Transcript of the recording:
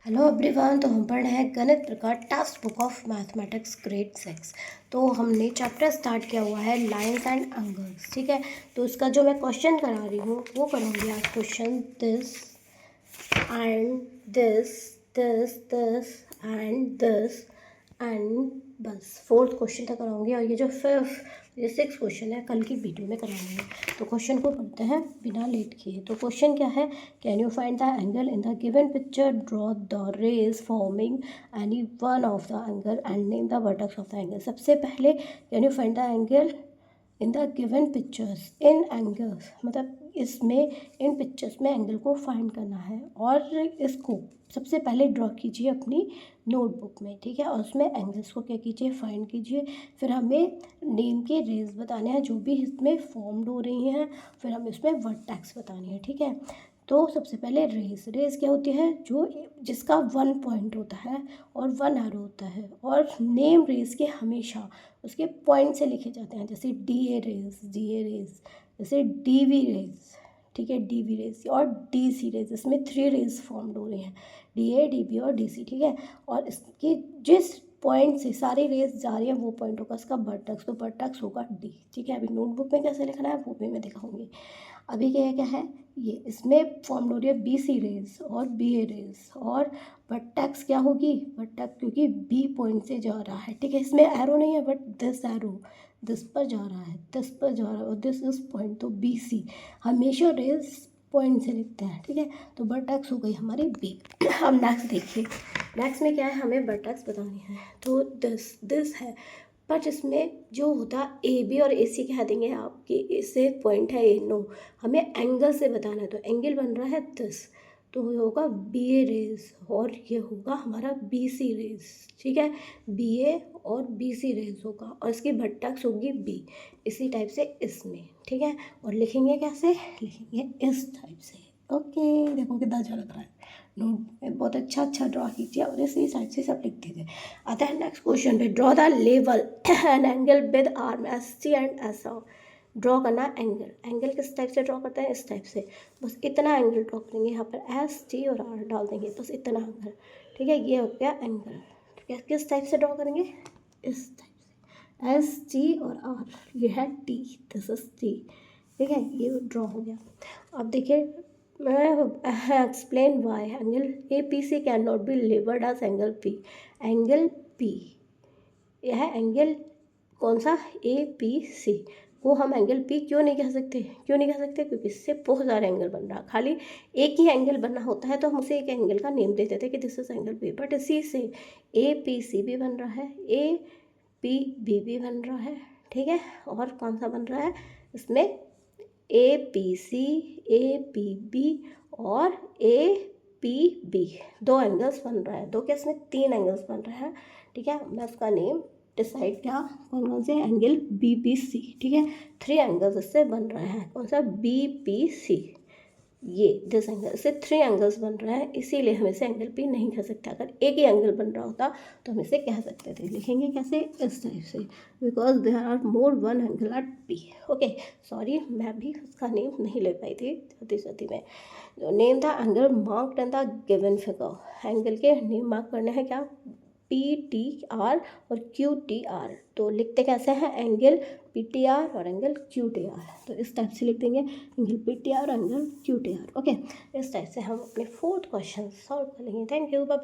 Hello everyone. तो हम पढ़ रहे हैं गणित प्रकार text book of mathematics grade 6। तो हमने चैप्टर स्टार्ट किया हुआ है लाइंस एंड एंगल्स। ठीक है, तो उसका जो मैं क्वेश्चन करा रही हूँ वो करूँगी आज question this and this this this and बस 4th क्वेश्चन तक कराऊंगी, और ये जो 6th क्वेश्चन है कल की वीडियो में कराऊंगी। तो क्वेश्चन को पढ़ते हैं बिना लेट किए। तो क्वेश्चन क्या है, can you find the angle in the given picture, draw the rays forming any one of the angle and name the vertex of the angle. सबसे पहले can you find the angle in the given pictures, इन angles मतलब इसमें इन pictures में angle को find करना है, और इसको सबसे पहले ड्रॉ कीजिए अपनी नोटबुक में। ठीक है, और उसमें एंगल्स को क्या कीजिए, फाइंड कीजिए। फिर हमें नेम के रेज बताने हैं जो भी इसमें फॉर्म्ड हो रही हैं, फिर हमें इसमें वर्टेक्स बतानी है। ठीक है, तो सबसे पहले रेज क्या होती है, जो जिसका 1 पॉइंट होता है और 1 एरो होता है, और नेम रेज के हमेशा उसके पॉइंट से लिखे जाते हैं, जैसे डी ए रेज, जैसे डी वी रेज। ठीक है, डी वी रेज और डी सी रेज, इसमें 3 रेज फॉर्म्ड हो रही हैं, डी ए डी बी और डी सी। ठीक है, और इसकी जिस पॉइंट से सारी रेज जा रही है वो पॉइंट होगा इसका वर्टेक्स, तो वर्टेक्स होगा डी। ठीक है, अभी नोटबुक में कैसे लिखना है वो भी मैं दिखाऊंगी। अभी क्या क्या है, ये इसमें फॉर्म हो रही है बी सी रेज और बी ए रेज, और वर्टेक्स क्या होगी, वर्टेक्स क्योंकि बी पॉइंट से जा रहा है। ठीक है, इसमें एरो नहीं है बट दिस एरो दिस पर जा रहा है, दिस पर जा रहा है, और दिस इज पॉइंट, तो बी सी हमेशा रेज पॉइंट से लिखते हैं। ठीक है, तो वर्टेक्स हो गई हमारी बी। अब नेक्स्ट देखिए, नेक्स्ट में क्या है, हमें वर्टेक्स बतानी है। तो दिस है, पर इसमें जो होता ए बी और ए सी कह देंगे आपकी, इससे पॉइंट है ए, नो हमें एंगल से बताना है। तो एंगल बन रहा है दिस, तो ये होगा बी ए रेज, और ये होगा हमारा बी सी रेज। ठीक है, बी ए और बी सी रेज होगा, और इसकी वर्टेक्स होगी बी, इसी टाइप से इसमें। ठीक है, और लिखेंगे कैसे, लिखेंगे इस टाइप से। ओके, देखो कितना अच्छा लग रहा है, नोट बहुत अच्छा ड्रॉ कीजिए, और इसी साइड से सब लिख दीजिए। आता है नेक्स्ट क्वेश्चन पे, draw the level and angle with arm S T and S R. Draw करना एंगल किस टाइप से ड्रॉ करते हैं, इस टाइप से, बस इतना एंगल ड्रॉ करेंगे, यहाँ पर एस टी और आर डाल देंगे, बस इतना एंगल। ठीक है, ये हो गया एंगल। ठीक है, किस टाइप से ड्रॉ करेंगे, इस टाइप से, एस टी और आर, ये है टी, दिस इज टी। ठीक है, ये ड्रॉ हो गया। अब देखिए, मैं explain why angle A P C can not be labelled as angle P. Angle P, यह है एंगल कौन सा, ए पी सी, वो हम एंगल पी क्यों नहीं कह सकते, क्योंकि इससे बहुत सारे एंगल बन रहा है। खाली एक ही एंगल बनना होता है तो हम उसे एक एंगल का नेम दे देते कि this is angle P, but इसी से ए पी सी भी बन रहा है, ए पी बी भी बन रहा है। ठीक है, और कौन सा बन रहा है इसमें, A P C, A P B और ए पी बी, 2 एंगल्स बन रहा है, 2 क्या इसमें 3 एंगल्स बन रहे हैं। ठीक है, मैं उसका नेम डिसाइड क्या, कौन कौन से एंगल बी पी सी। ठीक है, 3 एंगल्स इससे बन रहे हैं, कौन सा, बी पी सी, ये दिस एंगल से 3 एंगल्स बन रहे हैं, इसीलिए हम इसे एंगल पी नहीं कह सकते। अगर एक ही एंगल बन रहा होता तो हम इसे कह सकते थे। लिखेंगे कैसे, इस टाइप से, because there are more 1 angle at P. Okay, sorry मैं भी उसका नेम नहीं ले पाई थी जल्दी में। Name the angle marked in the given figure, angle के नेम मार्क करने हैं क्या, पी टी आर और क्यू टी आर। तो लिखते कैसे हैं, एंगल पी टी आर और एंगल क्यू टी आर, तो इस टाइप से लिख देंगे, एंगल पी टी आर और angle Q T R. Okay, इस टाइप से हम अपने 4th क्वेश्चन सॉल्व कर लेंगे। Thank you, bye.